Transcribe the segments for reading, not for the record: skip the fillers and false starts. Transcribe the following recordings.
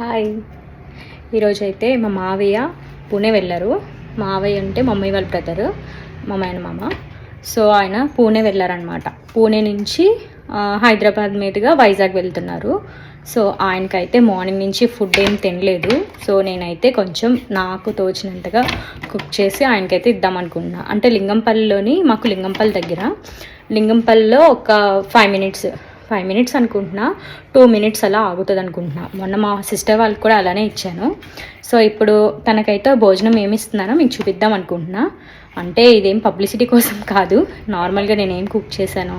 Hi. ఈరోజు అయితే మా మావయ్య పూణే వెళ్ళారు. మావయ్య అంటే మమ్మీ వాళ్ళ బ్రదరు, మా మేనమామ. సో ఆయన పూణే వెళ్ళారనమాట. పూణే నుంచి హైదరాబాద్ మీదుగా వైజాగ్ వెళ్తున్నారు. సో ఆయనకైతే మార్నింగ్ నుంచి ఫుడ్ ఏం తినలేదు. సో నేనైతే కొంచెం నాకు తోచినంతగా కుక్ చేసి ఆయనకైతే ఇద్దామనుకుంటున్నా. అంటే మాకు లింగంపల్లి దగ్గర, లింగంపల్లిలో ఒక 5 మినిట్స్ అనుకుంటున్నా, 2 మినిట్స్ అలా ఆగుతుంది అనుకుంటున్నా. మొన్న మా సిస్టర్ వాళ్ళకి కూడా అలానే ఇచ్చాను. సో ఇప్పుడు తనకైతే భోజనం ఏమి ఇస్తున్నానో మీకు చూపిద్దాం అనుకుంటున్నా. అంటే ఇదేం పబ్లిసిటీ కోసం కాదు, నార్మల్గా నేనేం కుక్ చేశానో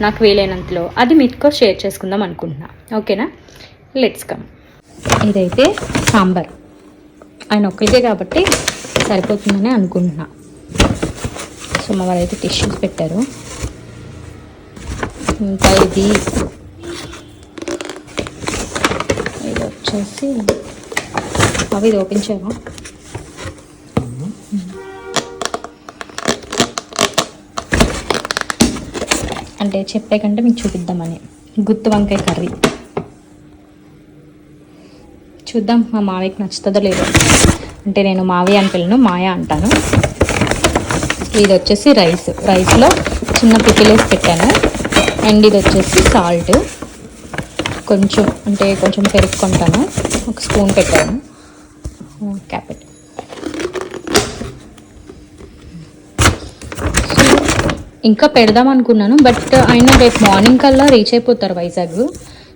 నాకు వీలైనంతలో అది మీతో షేర్ చేసుకుందాం అనుకుంటున్నా. ఓకేనా, లెట్స్ కమ్. ఇదైతే సాంబార్, ఆయన ఒక్కరికే కాబట్టి సరిపోతుందని అనుకుంటున్నా. సో మా వాళ్ళైతే టిష్యూస్ పెట్టారు. ఇంకా ఇది వచ్చేసి అవి ఇది ఓపెన్ చేయవా? అంటే చెప్పే కంటే మీకు చూపిద్దామని. గుత్తి వంకాయ కర్రీ చూద్దాం మా మావయ్యకి నచ్చుతుందో లేదో. అంటే నేను మావయ్య అని పిల్లను, మాయ అంటాను. ఇది వచ్చేసి రైస్లో చిన్న పికిలేసి పెట్టాను. అండ్ ఇది వచ్చేసి సాల్ట్, కొంచెం పెరుక్కుంటాను, ఒక స్పూన్ పెట్టాను. క్యాపెట్. ఇంకా పెడదాం అనుకున్నాను, బట్ ఆయన రేపు మార్నింగ్ కల్లా రీచ్ అయిపోతారు వైజాగ్.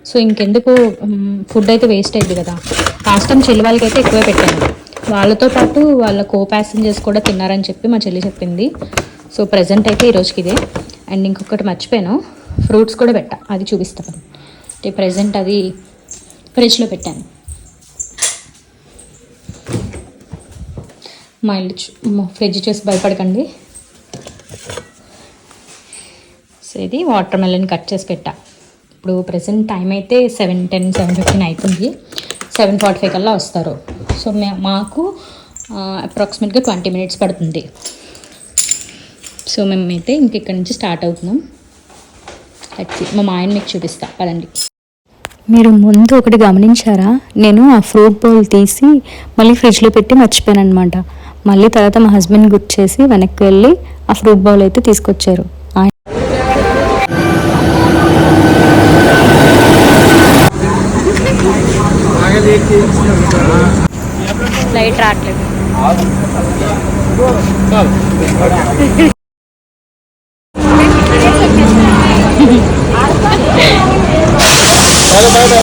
సో ఇంకెందుకు ఫుడ్ అయితే వేస్ట్ అయింది కదా. లాస్ట్ టైం చెల్లి వాళ్ళకి అయితే ఎక్కువే పెట్టాను. వాళ్ళతో పాటు వాళ్ళ ప్యాసింజర్స్ కూడా తిన్నారని చెప్పి మా చెల్లి చెప్పింది. సో ప్రజెంట్ అయితే ఈరోజుకి ఇదే. అండ్ ఇంకొకటి మర్చిపోయాను, ఫ్రూట్స్ కూడా పెట్టా, అది చూపిస్తాను. అంటే ప్రజెంట్ అది ఫ్రిడ్జ్లో పెట్టాను. మా ఇల్లు ఫ్రిడ్జ్ చూసి భయపడకండి. సో ఇది వాటర్ మెలన్ కట్ చేసి పెట్టా. ఇప్పుడు ప్రజెంట్ టైం అయితే 7:10, 7:15 అవుతుంది. 7:45 కల్లా వస్తారు. సో మాకు అప్రాక్సిమేట్గా 20 మినిట్స్ పడుతుంది. సో మేమైతే ఇంక ఇక్కడ నుంచి స్టార్ట్ అవుతున్నాం. మా మాయని మీకు చూపిస్తా పదండి. మీరు ముందు ఒకటి గమనించారా? నేను ఆ ఫ్రూట్ బౌల్ తీసి మళ్ళీ ఫ్రిడ్జ్లో పెట్టి మర్చిపోయాను అనమాట. మళ్ళీ తర్వాత మా హస్బెండ్ గుర్తు చేసి వెనక్కి వెళ్ళి ఆ ఫ్రూట్ బౌల్ అయితే తీసుకొచ్చారు. లైట్ రావట్లేదు.